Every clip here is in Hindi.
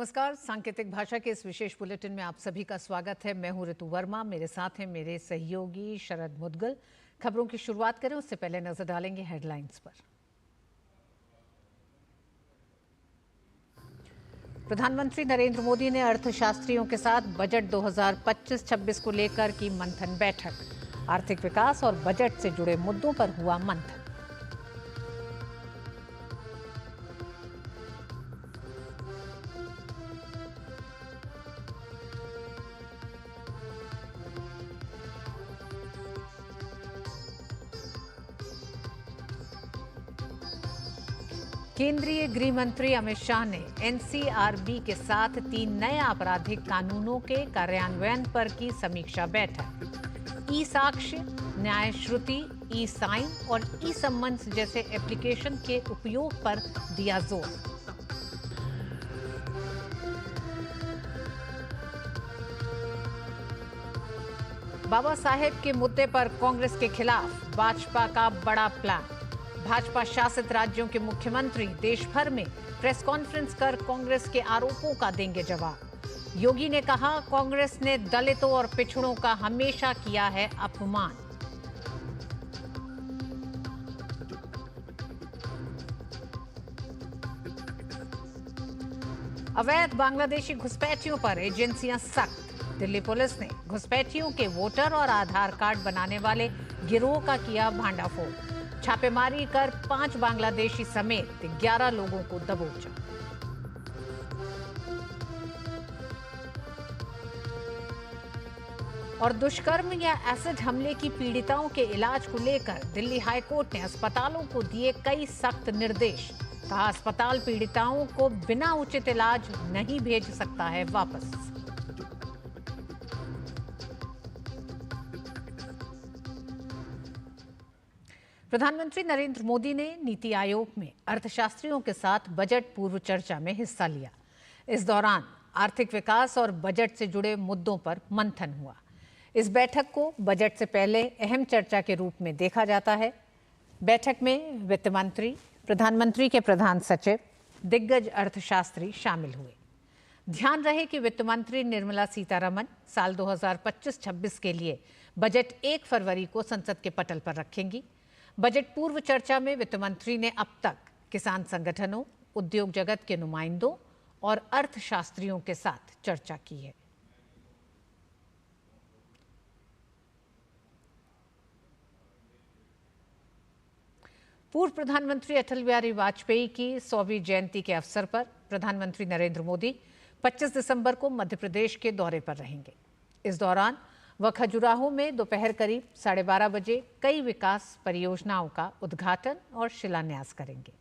नमस्कार। सांकेतिक भाषा के इस विशेष बुलेटिन में आप सभी का स्वागत है। मैं हूं ऋतु वर्मा, मेरे साथ हैं मेरे सहयोगी शरद मुदगल। खबरों की शुरुआत करें उससे पहले नजर डालेंगे हेडलाइंस पर। प्रधानमंत्री नरेंद्र मोदी ने अर्थशास्त्रियों के साथ बजट 2025-26 को लेकर की मंथन बैठक। आर्थिक विकास और बजट से जुड़े मुद्दों पर हुआ मंथन। केंद्रीय गृह मंत्री अमित शाह ने एनसीआरबी के साथ 3 नए आपराधिक कानूनों के कार्यान्वयन पर की समीक्षा बैठक। ई साक्ष्य, न्याय श्रुति, ई साइन और ई सम्मन्स जैसे एप्लीकेशन के उपयोग पर दिया जोर। बाबा साहेब के मुद्दे पर कांग्रेस के खिलाफ भाजपा का बड़ा प्लान। भाजपा शासित राज्यों के मुख्यमंत्री देश भर में प्रेस कॉन्फ्रेंस कर कांग्रेस के आरोपों का देंगे जवाब। योगी ने कहा, कांग्रेस ने दलितों और पिछड़ों का हमेशा किया है अपमान। अवैध बांग्लादेशी घुसपैठियों पर एजेंसियां सख्त। दिल्ली पुलिस ने घुसपैठियों के वोटर और आधार कार्ड बनाने वाले गिरोह का किया भांडाफोड़। छापेमारी कर 5 बांग्लादेशी समेत 11 लोगों को दबोचा। और दुष्कर्म या एसिड हमले की पीड़िताओं के इलाज को लेकर दिल्ली हाईकोर्ट ने अस्पतालों को दिए कई सख्त निर्देश। कहा, अस्पताल पीड़िताओं को बिना उचित इलाज नहीं भेज सकता है वापस। प्रधानमंत्री नरेंद्र मोदी ने नीति आयोग में अर्थशास्त्रियों के साथ बजट पूर्व चर्चा में हिस्सा लिया। इस दौरान आर्थिक विकास और बजट से जुड़े मुद्दों पर मंथन हुआ। इस बैठक को बजट से पहले अहम चर्चा के रूप में देखा जाता है। बैठक में वित्त मंत्री, प्रधानमंत्री के प्रधान सचिव, दिग्गज अर्थशास्त्री शामिल हुए। ध्यान रहे कि वित्त मंत्री निर्मला सीतारमण साल 2025-26 के लिए बजट 1 फरवरी को संसद के पटल पर रखेंगी। बजट पूर्व चर्चा में वित्त मंत्री ने अब तक किसान संगठनों, उद्योग जगत के नुमाइंदों और अर्थशास्त्रियों के साथ चर्चा की है। पूर्व प्रधानमंत्री अटल बिहारी वाजपेयी की 100वीं जयंती के अवसर पर प्रधानमंत्री नरेंद्र मोदी 25 दिसंबर को मध्य प्रदेश के दौरे पर रहेंगे। इस दौरान वह खजुराहो में दोपहर करीब 12:30 बजे कई विकास परियोजनाओं का उद्घाटन और शिलान्यास करेंगे।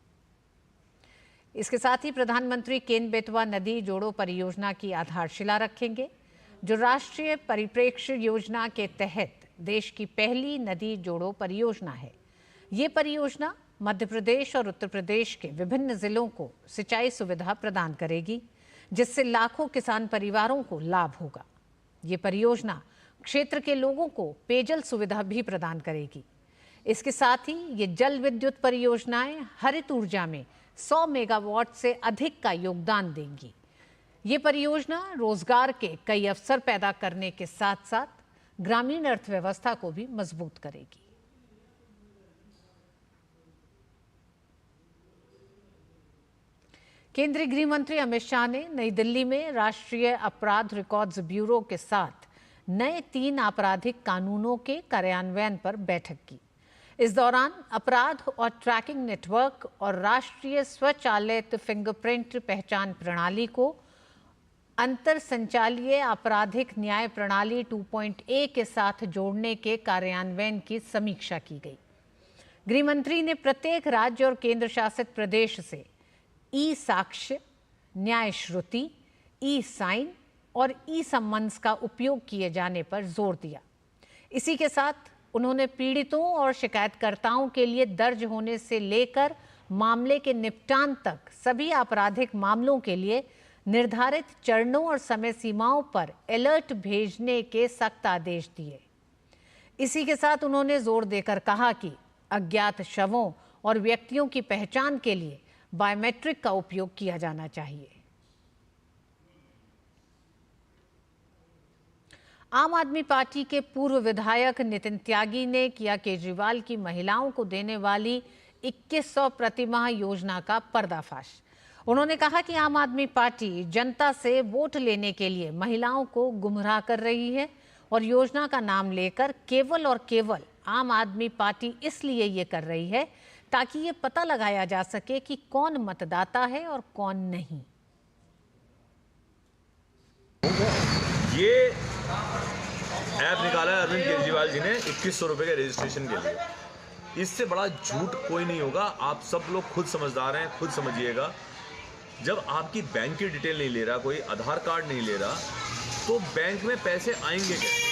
इसके साथ ही प्रधानमंत्री केन बेतवा नदी जोड़ो परियोजना की आधारशिला रखेंगे, जो राष्ट्रीय परिप्रेक्ष्य योजना के तहत देश की पहली नदी जोड़ो परियोजना है। ये परियोजना मध्य प्रदेश और उत्तर प्रदेश के विभिन्न जिलों को सिंचाई सुविधा प्रदान करेगी, जिससे लाखों किसान परिवारों को लाभ होगा। ये परियोजना क्षेत्र के लोगों को पेयजल सुविधा भी प्रदान करेगी। इसके साथ ही ये जल विद्युत परियोजनाएं हरित ऊर्जा में 100 मेगावाट से अधिक का योगदान देंगी। ये परियोजना रोजगार के कई अवसर पैदा करने के साथ साथ ग्रामीण अर्थव्यवस्था को भी मजबूत करेगी। केंद्रीय गृह मंत्री अमित शाह ने नई दिल्ली में राष्ट्रीय अपराध रिकॉर्ड्स ब्यूरो के साथ नए 3 आपराधिक कानूनों के कार्यान्वयन पर बैठक की। इस दौरान अपराध और ट्रैकिंग नेटवर्क और राष्ट्रीय स्वचालित फिंगरप्रिंट पहचान प्रणाली को अंतर संचालीय आपराधिक न्याय प्रणाली 2.A के साथ जोड़ने के कार्यान्वयन की समीक्षा की गई। गृह मंत्री ने प्रत्येक राज्य और केंद्र शासित प्रदेश से ई साक्ष्य, न्याय श्रुति, ई साइन और ई सम्मन्स का उपयोग किए जाने पर जोर दिया। इसी के साथ उन्होंने पीड़ितों और शिकायतकर्ताओं के लिए दर्ज होने से लेकर मामले के निपटान तक सभी आपराधिक मामलों के लिए निर्धारित चरणों और समय सीमाओं पर अलर्ट भेजने के सख्त आदेश दिए। इसी के साथ उन्होंने जोर देकर कहा कि अज्ञात शवों और व्यक्तियों की पहचान के लिए बायोमेट्रिक का उपयोग किया जाना चाहिए। आम आदमी पार्टी के पूर्व विधायक नितिन त्यागी ने किया केजरीवाल की महिलाओं को देने वाली 2100 प्रतिमाह योजना का पर्दाफाश। उन्होंने कहा कि आम आदमी पार्टी जनता से वोट लेने के लिए महिलाओं को गुमराह कर रही है और योजना का नाम लेकर केवल और केवल आम आदमी पार्टी इसलिए ये कर रही है ताकि ये पता लगाया जा सके कि कौन मतदाता है और कौन नहीं। ये ऐप निकाला है अरविंद केजरीवाल जी ने 2100 रुपए के रजिस्ट्रेशन के लिए। इससे बड़ा झूठ कोई नहीं होगा। आप सब लोग खुद समझदार हैं, खुद समझिएगा। जब आपकी बैंक की डिटेल नहीं ले रहा, कोई आधार कार्ड नहीं ले रहा, तो बैंक में पैसे आएंगे कैसे?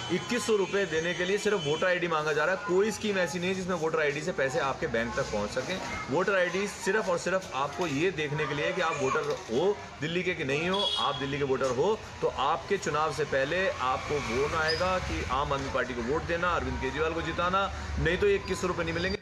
2100 रुपए देने के लिए सिर्फ वोटर आईडी मांगा जा रहा है। कोई स्कीम ऐसी नहीं है जिसमें वोटर आईडी से पैसे आपके बैंक तक पहुंच सके। वोटर आईडी सिर्फ और सिर्फ आपको ये देखने के लिए कि आप वोटर हो दिल्ली के कि नहीं हो। आप दिल्ली के वोटर हो तो आपके चुनाव से पहले आपको वोट आएगा कि आम आदमी पार्टी को वोट देना, अरविंद केजरीवाल को जिताना, नहीं तो 2100 रुपए नहीं मिलेंगे।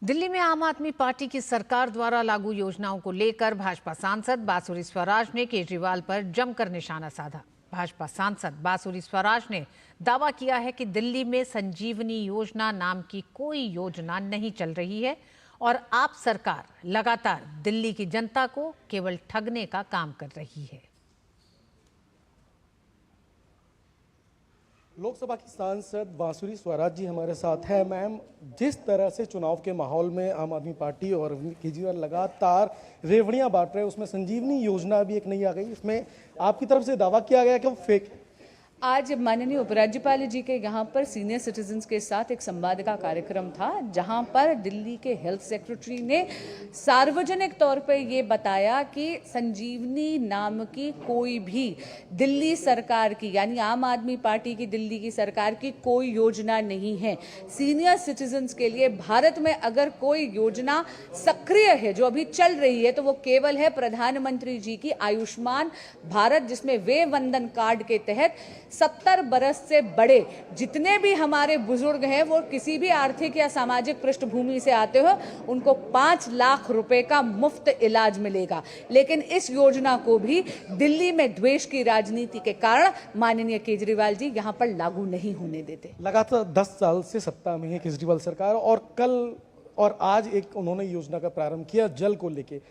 दिल्ली में आम आदमी पार्टी की सरकार द्वारा लागू योजनाओं को लेकर भाजपा सांसद बांसुरी स्वराज ने केजरीवाल पर जमकर निशाना साधा। भाजपा सांसद बांसुरी स्वराज ने दावा किया है कि दिल्ली में संजीवनी योजना नाम की कोई योजना नहीं चल रही है और आप सरकार लगातार दिल्ली की जनता को केवल ठगने का काम कर रही है। लोकसभा की सांसद बांसुरी स्वराज जी हमारे साथ है। मैम, जिस तरह से चुनाव के माहौल में आम आदमी पार्टी और अरविंद केजरीवाल लगातार रेवड़ियां बांट रहे हैं, उसमें संजीवनी योजना भी एक नई आ गई। इसमें आपकी तरफ से दावा किया गया कि वो फेक है। आज माननीय उपराज्यपाल जी के यहाँ पर सीनियर सिटीजन्स के साथ एक संवाद का कार्यक्रम था, जहाँ पर दिल्ली के हेल्थ सेक्रेटरी ने सार्वजनिक तौर पर ये बताया कि संजीवनी नाम की कोई भी दिल्ली सरकार की, यानी आम आदमी पार्टी की दिल्ली की सरकार की कोई योजना नहीं है। सीनियर सिटीजन्स के लिए भारत में अगर कोई योजना सक्रिय है जो अभी चल रही है तो वो केवल है प्रधानमंत्री जी की आयुष्मान भारत, जिसमें वे वंदन कार्ड के तहत 70 बरस से बड़े जितने भी हमारे बुजुर्ग हैं, वो किसी भी आर्थिक या सामाजिक पृष्ठभूमि से आते हो, उनको 5 लाख रुपए का मुफ्त इलाज मिलेगा। लेकिन इस योजना को भी दिल्ली में द्वेष की राजनीति के कारण माननीय केजरीवाल जी यहां पर लागू नहीं होने देते। लगातार 10 साल से सत्ता में है केजरीवाल सरकार, और कल और आज एक उन्होंने योजना का प्रारंभ किया जल को लेके।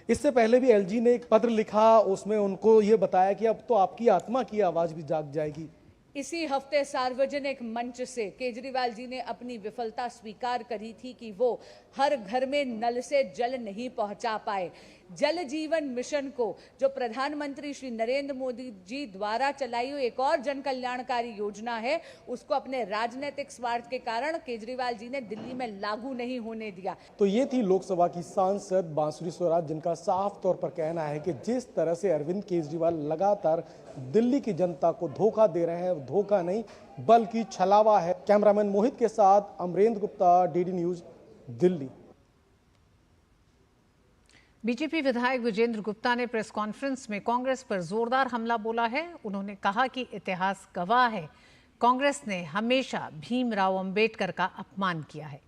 इससे पहले भी एलजी ने एक पत्र लिखा, उसमें उनको ये बताया कि अब तो आपकी आत्मा की आवाज भी जाग जाएगी। इसी हफ्ते सार्वजनिक मंच से केजरीवाल जी ने अपनी विफलता स्वीकार करी थी कि वो हर घर में नल से जल नहीं पहुंचा पाए। जल जीवन मिशन को जो प्रधानमंत्री श्री नरेंद्र मोदी जी द्वारा चलाई हुई एक और जन कल्याणकारी योजना है, उसको अपने राजनीतिक स्वार्थ के कारण केजरीवाल जी ने दिल्ली में लागू नहीं होने दिया। तो ये थी लोकसभा की सांसद बांसुरी स्वराज, जिनका साफ तौर पर कहना है कि जिस तरह से अरविंद केजरीवाल लगातार दिल्ली की जनता को धोखा दे रहे हैं, धोखा नहीं बल्कि छलावा है। कैमरामैन मोहित के साथ Amarendra Gupta, DD news, Delhi. BJP विधायक विजेंद्र गुप्ता ने प्रेस कॉन्फ्रेंस में कांग्रेस पर जोरदार हमला बोला है। उन्होंने कहा कि इतिहास गवाह है, कांग्रेस ने हमेशा भीमराव अंबेडकर का अपमान किया है।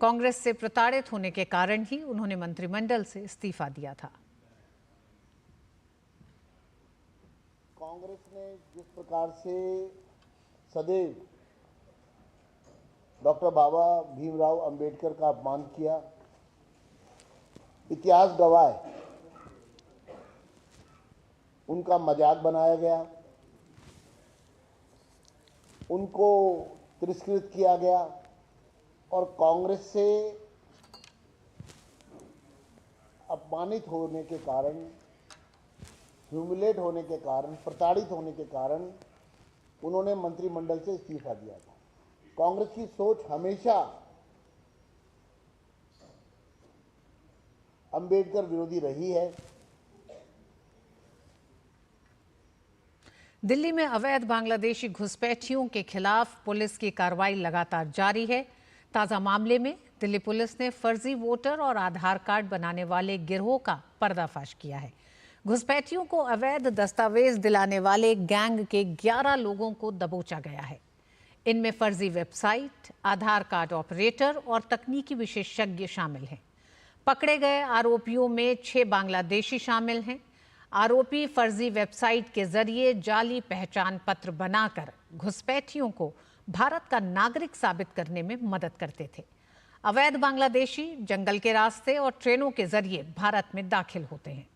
कांग्रेस से प्रताड़ित होने के कारण ही उन्होंने मंत्रिमंडल से इस्तीफा दिया था। कांग्रेस ने जिस प्रकार से सदैव डॉक्टर बाबा भीमराव अंबेडकर का अपमान किया, इतिहास गवाह है, उनका मजाक बनाया गया, उनको तिरस्कृत किया गया और कांग्रेस से अपमानित होने के कारण, ह्यूमिलेट होने के कारण, प्रताड़ित होने के कारण उन्होंने मंत्रिमंडल से इस्तीफा दिया था। कांग्रेस की सोच हमेशा अंबेडकर विरोधी रही है। दिल्ली में अवैध बांग्लादेशी घुसपैठियों के खिलाफ पुलिस की कार्रवाई लगातार जारी है। ताजा मामले में दिल्ली पुलिस ने फर्जी वोटर और आधार कार्ड बनाने वाले गिरोह का पर्दाफाश किया है। घुसपैठियों को अवैध दस्तावेज दिलाने वाले गैंग के 11 लोगों को दबोचा गया है। इनमें फर्जी वेबसाइट, आधार कार्ड ऑपरेटर और तकनीकी विशेषज्ञ शामिल हैं। पकड़े गए आरोपियों में 6 बांग्लादेशी शामिल हैं। आरोपी फर्जी वेबसाइट के जरिए जाली पहचान पत्र बनाकर घुसपैठियों को भारत का नागरिक साबित करने में मदद करते थे। अवैध बांग्लादेशी जंगल के रास्ते और ट्रेनों के जरिए भारत में दाखिल होते हैं।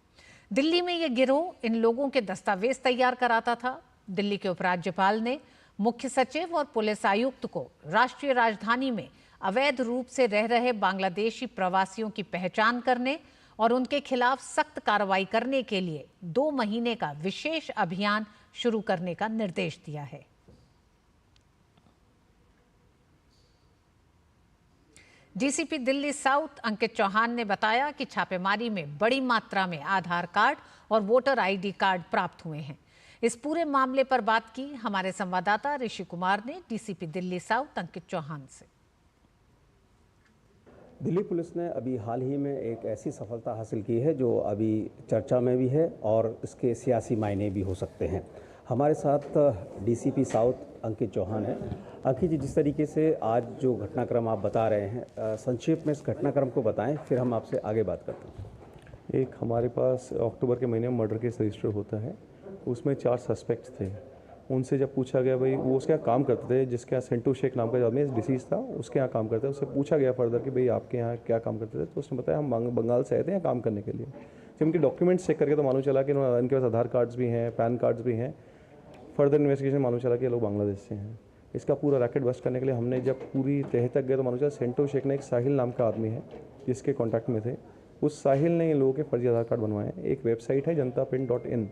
दिल्ली में यह गिरोह इन लोगों के दस्तावेज तैयार कराता था। दिल्ली के उपराज्यपाल ने मुख्य सचिव और पुलिस आयुक्त को राष्ट्रीय राजधानी में अवैध रूप से रह रहे बांग्लादेशी प्रवासियों की पहचान करने और उनके खिलाफ सख्त कार्रवाई करने के लिए 2 महीने का विशेष अभियान शुरू करने का निर्देश दिया है। डीसीपी दिल्ली साउथ अंकित चौहान ने बताया कि छापेमारी में बड़ी मात्रा में आधार कार्ड और वोटर आईडी कार्ड प्राप्त हुए हैं। इस पूरे मामले पर बात की हमारे संवाददाता ऋषि कुमार ने डीसीपी दिल्ली साउथ अंकित चौहान से। दिल्ली पुलिस ने अभी हाल ही में एक ऐसी सफलता हासिल की है जो अभी चर्चा में भी है और इसके सियासी मायने भी हो सकते हैं। हमारे साथ डीसीपी साउथ अंकित चौहान है। अंकित जी, जिस तरीके से आज जो घटनाक्रम आप बता रहे हैं, संक्षेप में इस घटनाक्रम को बताएं, फिर हम आपसे आगे बात करते हैं। एक हमारे पास अक्टूबर के महीने में मर्डर केस रजिस्टर होता है, उसमें 4 सस्पेक्ट्स थे। उनसे जब पूछा गया भाई वो उसके यहाँ काम करते थे, जिसके यहाँ सेंटू शेख नाम का आदमी डिसीज था, उसके यहाँ काम करते थे। उससे पूछा गया फर्दर कि भाई आपके यहाँ क्या काम करते थे, तो उसने बताया हम बंगाल से आए थे यहाँ काम करने के लिए। जब उनके डॉक्यूमेंट्स चेक करके तो मालूम चला कि इनके पास आधार कार्ड्स भी हैं, पैन कार्ड्स भी हैं। फर्दर इन्वेस्टिगेशन मालूम चला कि ये लोग बांग्लादेश से हैं। इसका पूरा रैकेट बस्ट करने के लिए हमने जब पूरी तह तक गए तो मालूम चला सेंटू शेख ने एक साहिल नाम का आदमी है जिसके कॉन्टैक्ट में थे। उस साहिल ने इन लोगों के फर्जी आधार कार्ड बनवाए। एक वेबसाइट है JantaPin.in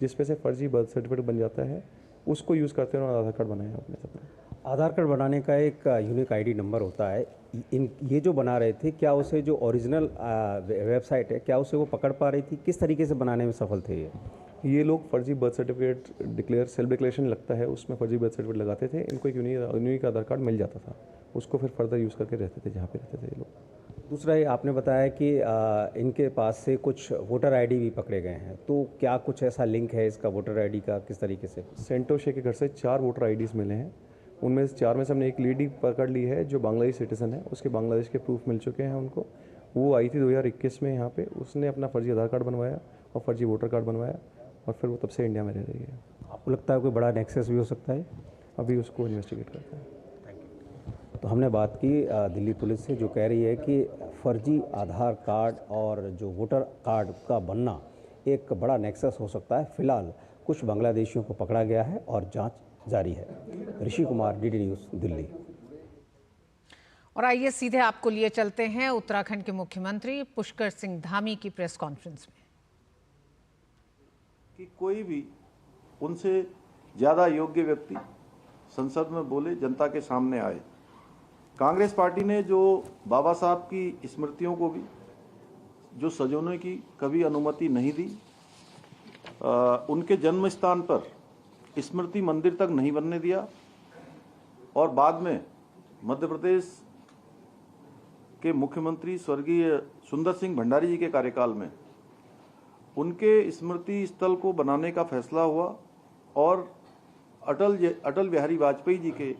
जिस पे से फर्जी बर्थ सर्टिफिकेट बन जाता है, उसको यूज़ करते हुए आधार कार्ड बनाया अपने सबने। आधार कार्ड बनाने का एक यूनिक आईडी नंबर होता है। ये जो बना रहे थे, क्या उसे जो ओरिजिनल वेबसाइट है, क्या उसे वो पकड़ पा रही थी? किस तरीके से बनाने में सफल थे ये लोग फर्जी बर्थ सर्टिफिकेट सेल्फ डिक्लेरेशन लगता है, उसमें फर्जी बर्थ सर्टिफिकेट लगाते थे। इनको एक यूनिक आधार कार्ड मिल जाता था, उसको फिर फर्दर यूज़ करके रहते थे जहाँ पे रहते थे ये लोग। दूसरा ये आपने बताया कि इनके पास से कुछ वोटर आईडी भी पकड़े गए हैं, तो क्या कुछ ऐसा लिंक है इसका वोटर आईडी का, किस तरीके से? सेंटो शेख के घर से 4 वोटर आईडीज़ मिले हैं। उनमें से 4 में से हमने एक लेडी पकड़ ली है जो बांग्लादेश सिटीजन है, उसके बांग्लादेश के प्रूफ मिल चुके हैं उनको। वो आई थी 2021 में यहाँ पे, उसने अपना फर्जी आधार कार्ड बनवाया और फर्जी वोटर कार्ड बनवाया और फिर वो तब से इंडिया में रह रही है। आपको लगता है कोई बड़ा नेक्सस भी हो सकता है? अभी उसको इन्वेस्टिगेट करते हैं। तो हमने बात की दिल्ली पुलिस से, जो कह रही है कि फर्जी आधार कार्ड और जो वोटर कार्ड का बनना एक बड़ा नेक्सस हो सकता है। फिलहाल कुछ बांग्लादेशियों को पकड़ा गया है और जांच जारी है। Rishi Kumar, DD news, Delhi. और आइए सीधे आपको लिए चलते हैं उत्तराखंड के मुख्यमंत्री पुष्कर सिंह धामी की प्रेस कॉन्फ्रेंस में। कि कोई भी उनसे ज़्यादा योग्य व्यक्ति संसद में बोले, जनता के सामने आए। कांग्रेस पार्टी ने जो बाबा साहब की स्मृतियों को भी जो सजोने की कभी अनुमति नहीं दी, उनके जन्म स्थान पर स्मृति मंदिर तक नहीं बनने दिया और बाद में मध्य प्रदेश के मुख्यमंत्री स्वर्गीय सुंदर सिंह भंडारी जी के कार्यकाल में उनके स्मृति स्थल को बनाने का फैसला हुआ और अटल बिहारी वाजपेयी जी के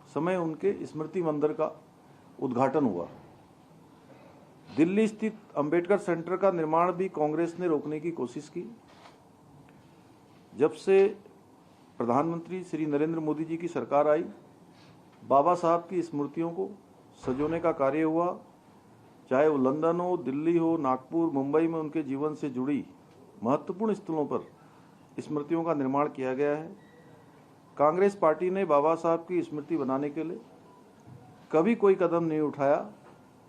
समय उनके स्मृति मंदिर का उद्घाटन हुआ। दिल्ली स्थित अंबेडकर सेंटर का निर्माण भी कांग्रेस ने रोकने की कोशिश की। जब से प्रधानमंत्री श्री नरेंद्र मोदी जी की सरकार आई, बाबा साहब की स्मृतियों को सजोने का कार्य हुआ। चाहे वो लंदन हो, दिल्ली हो, नागपुर, मुंबई में उनके जीवन से जुड़ी महत्वपूर्ण स्थलों पर स्मृतियों का निर्माण किया गया है। कांग्रेस पार्टी ने बाबा साहब की स्मृति बनाने के लिए कभी कोई कदम नहीं उठाया,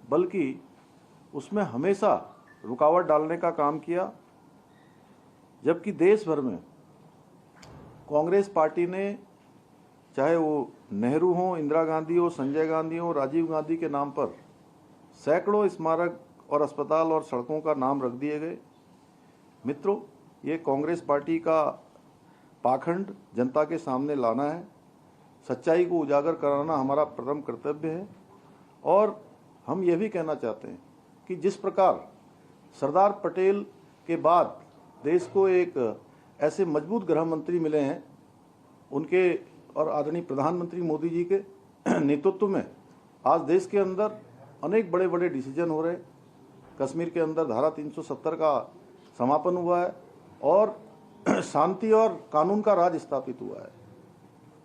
बल्कि उसमें हमेशा रुकावट डालने का काम किया। जबकि देश भर में कांग्रेस पार्टी ने, चाहे वो नेहरू हो, इंदिरा गांधी हो, संजय गांधी हो, राजीव गांधी के नाम पर सैकड़ों स्मारक और अस्पताल और सड़कों का नाम रख दिए गए। मित्रों, ये कांग्रेस पार्टी का पाखंड जनता के सामने लाना है। सच्चाई को उजागर कराना हमारा प्रथम कर्तव्य है। और हम ये भी कहना चाहते हैं कि जिस प्रकार सरदार पटेल के बाद देश को एक ऐसे मजबूत गृह मंत्री मिले हैं, उनके और आदरणीय प्रधानमंत्री मोदी जी के नेतृत्व में आज देश के अंदर अनेक बड़े बड़े डिसीजन हो रहे हैं। कश्मीर के अंदर धारा 370 का समापन हुआ है। और शांति और कानून का राज स्थापित हुआ है।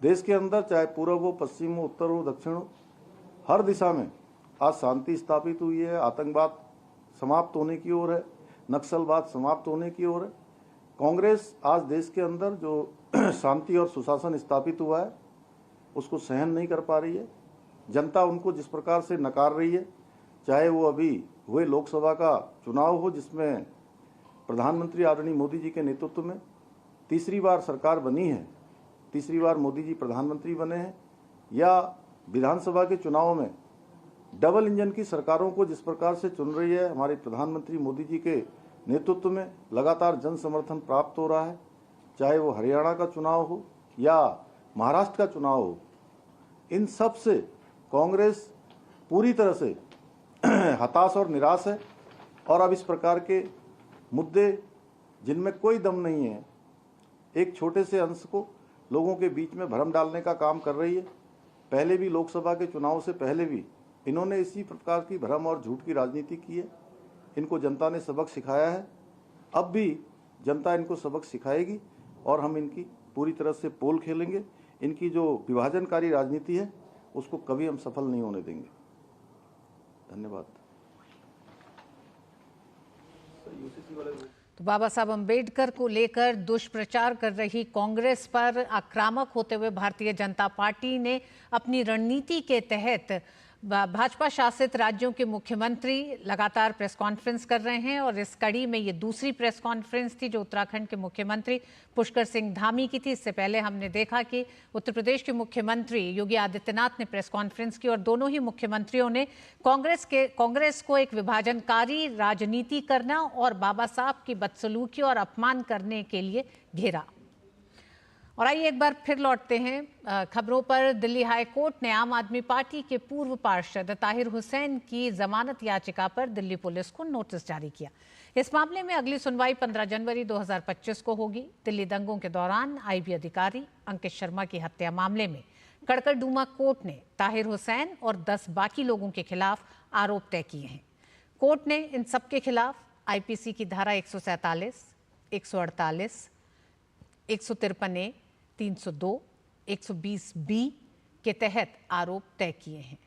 देश के अंदर चाहे पूर्व हो, पश्चिम हो, उत्तर हो, दक्षिण हो, हर दिशा में आज शांति स्थापित हुई है। आतंकवाद समाप्त होने की ओर है, नक्सलवाद समाप्त होने की ओर है। कांग्रेस आज देश के अंदर जो शांति और सुशासन स्थापित हुआ है उसको सहन नहीं कर पा रही है। जनता उनको जिस प्रकार से नकार रही है, चाहे वो अभी हुए लोकसभा का चुनाव हो जिसमें प्रधानमंत्री आदरणीय मोदी जी के नेतृत्व में तीसरी बार सरकार बनी है, तीसरी बार मोदी जी प्रधानमंत्री बने हैं, या विधानसभा के चुनाव में डबल इंजन की सरकारों को जिस प्रकार से चुन रही है हमारे प्रधानमंत्री मोदी जी के नेतृत्व में, लगातार जन समर्थन प्राप्त हो रहा है। चाहे वो हरियाणा का चुनाव हो या महाराष्ट्र का चुनाव हो, इन सब से कांग्रेस पूरी तरह से हताश और निराश है। और अब इस प्रकार के मुद्दे जिनमें कोई दम नहीं है, एक छोटे से अंश को लोगों के बीच में भ्रम डालने का काम कर रही है। पहले भी लोकसभा के चुनाव से पहले भी इन्होंने इसी प्रकार की भ्रम और झूठ की राजनीति की है। इनको जनता ने सबक सिखाया है, अब भी जनता इनको सबक सिखाएगी और हम इनकी पूरी तरह से पोल खेलेंगे। इनकी जो विभाजनकारी राजनीति है उसको कभी हम सफल नहीं होने देंगे। धन्यवाद। तो बाबा साहब अम्बेडकर को लेकर दुष्प्रचार कर रही कांग्रेस पर आक्रामक होते हुए भारतीय जनता पार्टी ने अपनी रणनीति के तहत भाजपा शासित राज्यों के मुख्यमंत्री लगातार प्रेस कॉन्फ्रेंस कर रहे हैं और इस कड़ी में ये दूसरी प्रेस कॉन्फ्रेंस थी जो उत्तराखंड के मुख्यमंत्री पुष्कर सिंह धामी की थी। इससे पहले हमने देखा कि उत्तर प्रदेश के मुख्यमंत्री योगी आदित्यनाथ ने प्रेस कॉन्फ्रेंस की और दोनों ही मुख्यमंत्रियों ने कांग्रेस को एक विभाजनकारी राजनीति करना और बाबा साहब की बदसलूकी और अपमान करने के लिए घेरा। और आइए एक बार फिर लौटते हैं खबरों पर। दिल्ली हाई कोर्ट ने आम आदमी पार्टी के पूर्व पार्षद ताहिर हुसैन की जमानत याचिका पर दिल्ली पुलिस को नोटिस जारी किया। इस मामले में अगली सुनवाई 15 जनवरी 2025 को होगी। दिल्ली दंगों के दौरान आईबी अधिकारी अंकित शर्मा की हत्या मामले में कड़कड़डूमा कोर्ट ने ताहिर हुसैन और 10 बाकी लोगों के खिलाफ आरोप तय किए हैं। कोर्ट ने इन सबके खिलाफ आईपीसी की धारा 147, 148, 153A, 302, 120B के तहत आरोप तय किए हैं।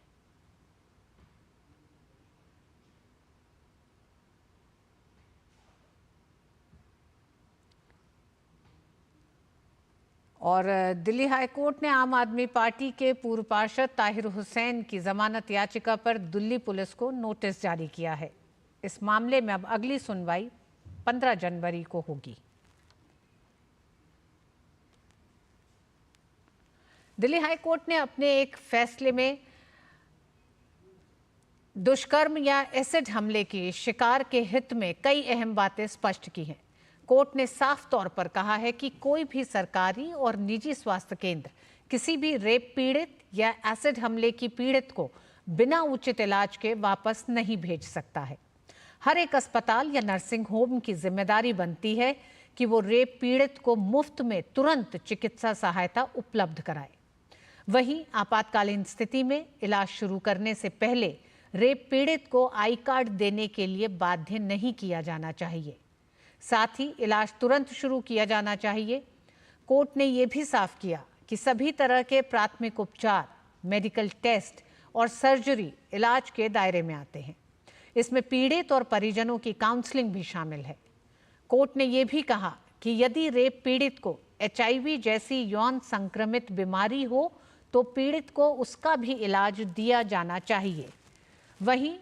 और दिल्ली हाई कोर्ट ने आम आदमी पार्टी के पूर्व पार्षद ताहिर हुसैन की जमानत याचिका पर दिल्ली पुलिस को नोटिस जारी किया है। इस मामले में अब अगली सुनवाई 15 जनवरी को होगी। दिल्ली हाई कोर्ट ने अपने एक फैसले में दुष्कर्म या एसिड हमले की शिकार के हित में कई अहम बातें स्पष्ट की हैं। कोर्ट ने साफ तौर पर कहा है कि कोई भी सरकारी और निजी स्वास्थ्य केंद्र किसी भी रेप पीड़ित या एसिड हमले की पीड़ित को बिना उचित इलाज के वापस नहीं भेज सकता है। हर एक अस्पताल या नर्सिंग होम की जिम्मेदारी बनती है कि वो रेप पीड़ित को मुफ्त में तुरंत चिकित्सा सहायता उपलब्ध कराए। वहीं आपातकालीन स्थिति में इलाज शुरू करने से पहले रेप पीड़ित को आई कार्ड देने के लिए बाध्य नहीं किया जाना चाहिए। साथ ही इलाज तुरंत शुरू किया जाना चाहिए। कोर्ट ने यह भी साफ किया कि सभी तरह के प्राथमिक उपचार, मेडिकल टेस्ट और सर्जरी इलाज के दायरे में आते हैं। इसमें पीड़ित और परिजनों की काउंसलिंग भी शामिल है। कोर्ट ने यह भी कहा कि यदि रेप पीड़ित को HIV जैसी यौन संक्रमित बीमारी हो तो पीड़ित को उसका भी इलाज दिया जाना चाहिए। वहीं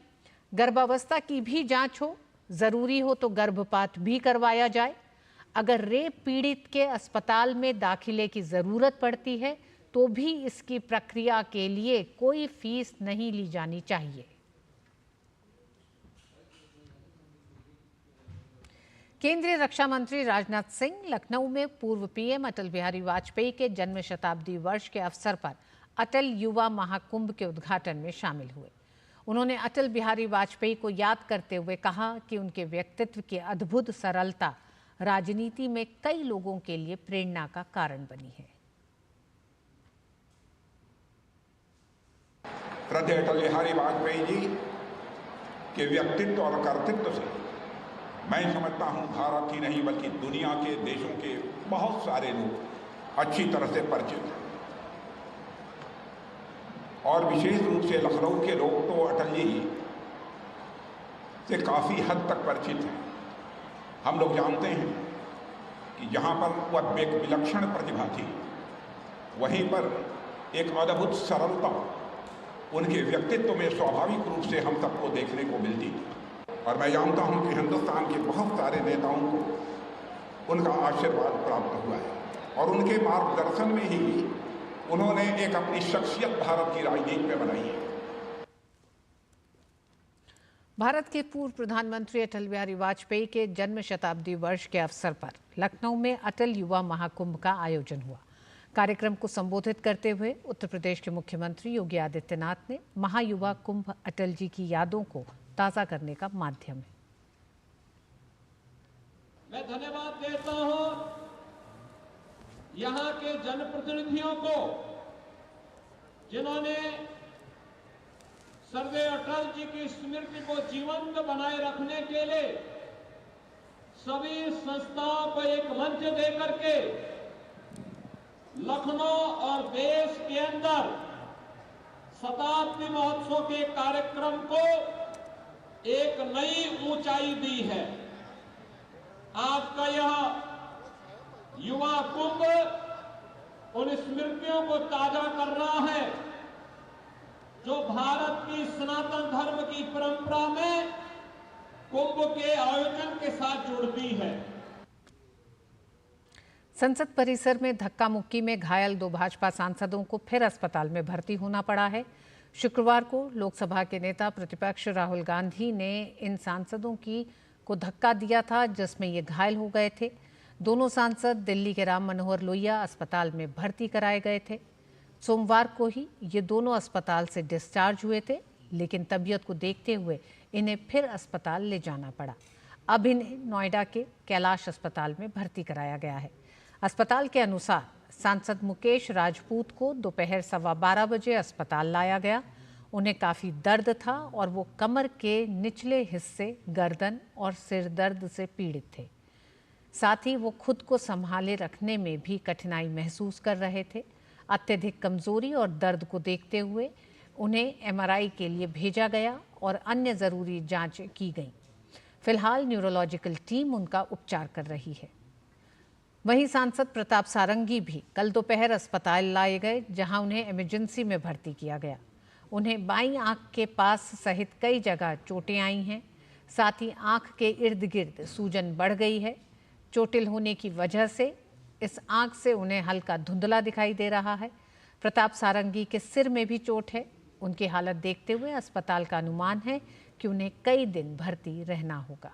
गर्भावस्था की भी जांच हो, जरूरी हो तो गर्भपात भी करवाया जाए। अगर रेप पीड़ित के अस्पताल में दाखिले की जरूरत पड़ती है तो भी इसकी प्रक्रिया के लिए कोई फीस नहीं ली जानी चाहिए। केंद्रीय रक्षा मंत्री राजनाथ सिंह लखनऊ में पूर्व पीएम अटल बिहारी वाजपेयी के जन्म शताब्दी वर्ष के अवसर पर अटल युवा महाकुंभ के उद्घाटन में शामिल हुए। उन्होंने अटल बिहारी वाजपेयी को याद करते हुए कहा कि उनके व्यक्तित्व की अद्भुत सरलता राजनीति में कई लोगों के लिए प्रेरणा का कारण बनी है। श्रद्धेय अटल बिहारी वाजपेयी जी के व्यक्तित्व और कर्तृत्व से मैं समझता हूँ भारत ही नहीं बल्कि दुनिया के देशों के बहुत सारे लोग अच्छी तरह से परिचित हैं और विशेष रूप से लखनऊ के लोग तो अटल जी से काफ़ी हद तक परिचित हैं। हम लोग जानते हैं कि जहाँ पर वह एक विलक्षण प्रतिभा थी, वहीं पर एक अद्भुत सरलता उनके व्यक्तित्व में स्वाभाविक रूप से हम सबको देखने को मिलती थी। और मैं जानता हूं कि हिंदुस्तान के बहुत सारे नेताओं को उनका आशीर्वाद प्राप्त हुआ है और उनके मार्गदर्शन में ही उन्होंने एक अपनी शख्सियत भारत की राजनीति में बनाई है। भारत के पूर्व प्रधानमंत्री अटल बिहारी वाजपेयी के जन्म शताब्दी वर्ष के अवसर पर लखनऊ में अटल युवा महाकुंभ का आयोजन हुआ। कार्यक्रम को संबोधित करते हुए उत्तर प्रदेश के मुख्यमंत्री योगी आदित्यनाथ ने महायुवा कुंभ अटल जी की यादों को ताज़ा करने का माध्यम है। मैं धन्यवाद देता हूं यहां के जनप्रतिनिधियों को, जिन्होंने सर्वोदय अटल जी की स्मृति को जीवंत बनाए रखने के लिए सभी संस्थाओं को एक मंच देकर के लखनऊ और देश के अंदर शताब्दी महोत्सव के कार्यक्रम को एक नई ऊंचाई दी है। आज का यह युवा कुंभ उन स्मृतियों को ताजा कर रहा है जो भारत की सनातन धर्म की परंपरा में कुंभ के आयोजन के साथ जुड़ती है। संसद परिसर में धक्का मुक्की में घायल 2 भाजपा सांसदों को फिर अस्पताल में भर्ती होना पड़ा है। शुक्रवार को लोकसभा के नेता प्रतिपक्ष राहुल गांधी ने इन सांसदों को धक्का दिया था, जिसमें ये घायल हो गए थे। दोनों सांसद दिल्ली के राम मनोहर लोहिया अस्पताल में भर्ती कराए गए थे। सोमवार को ही ये दोनों अस्पताल से डिस्चार्ज हुए थे, लेकिन तबीयत को देखते हुए इन्हें फिर अस्पताल ले जाना पड़ा। अब इन्हें नोएडा के कैलाश अस्पताल में भर्ती कराया गया है। अस्पताल के अनुसार सांसद मुकेश राजपूत को दोपहर 12:15 बजे अस्पताल लाया गया। उन्हें काफ़ी दर्द था और वो कमर के निचले हिस्से, गर्दन और सिर दर्द से पीड़ित थे। साथ ही वो खुद को संभाले रखने में भी कठिनाई महसूस कर रहे थे। अत्यधिक कमजोरी और दर्द को देखते हुए उन्हें एमआरआई के लिए भेजा गया और अन्य ज़रूरी जांच की गई। फिलहाल न्यूरोलॉजिकल टीम उनका उपचार कर रही है। वहीं सांसद प्रताप सारंगी भी कल दोपहर अस्पताल लाए गए, जहां उन्हें इमरजेंसी में भर्ती किया गया। उन्हें बाईं आंख के पास सहित कई जगह चोटें आई हैं। साथ ही आंख के इर्द गिर्द सूजन बढ़ गई है। चोटिल होने की वजह से इस आंख से उन्हें हल्का धुंधला दिखाई दे रहा है। प्रताप सारंगी के सिर में भी चोट है। उनकी हालत देखते हुए अस्पताल का अनुमान है कि उन्हें कई दिन भर्ती रहना होगा।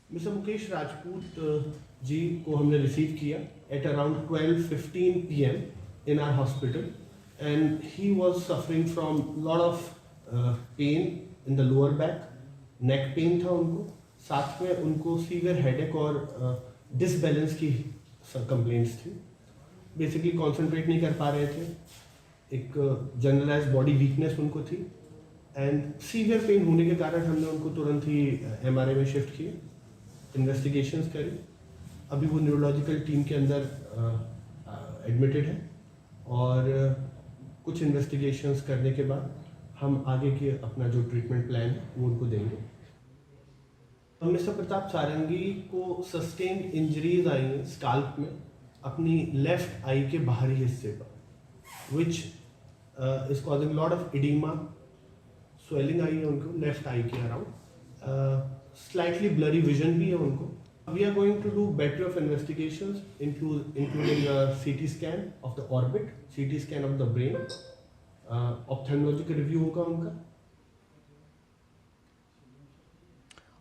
मिस्टर मुकेश राजपूत जी को हमने रिसीव किया at around 12:15 PM in our hospital and he was suffering from lot of pain in the lower back, neck pain था उनको, साथ में उनको सीवियर हेडेक और डिसबैलेंस की कंप्लेंट्स थी। बेसिकली कॉन्सेंट्रेट नहीं कर पा रहे थे, एक जनरलाइज बॉडी वीकनेस उनको थी एंड सीवियर पेन होने के कारण हमने उनको तुरंत ही MRI में शिफ्ट किए, इन्वेस्टिगेशंस करी। अभी वो न्यूरोलॉजिकल टीम के अंदर एडमिटेड है और कुछ इन्वेस्टिगेशंस करने के बाद हम आगे के अपना जो ट्रीटमेंट प्लान है वो उनको देंगे। मिस्टर प्रताप सारंगी को सस्टेन्ड इंजरीज आई हैं स्काल्प में, अपनी लेफ्ट आई के बाहरी हिस्से पर, which is causing lot of oedema, swelling आई है उनको लेफ्ट आई के अराउंड, स्लाइटली ब्लरी विजन भी है उनको। We are going to do better of investigations including CT scan of the orbit, CT scan of the brain, ophthalmological review होगा उनका।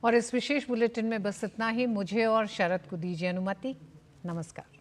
और इस विशेष बुलेटिन में बस इतना ही। मुझे और शरद को दीजिए अनुमति। नमस्कार।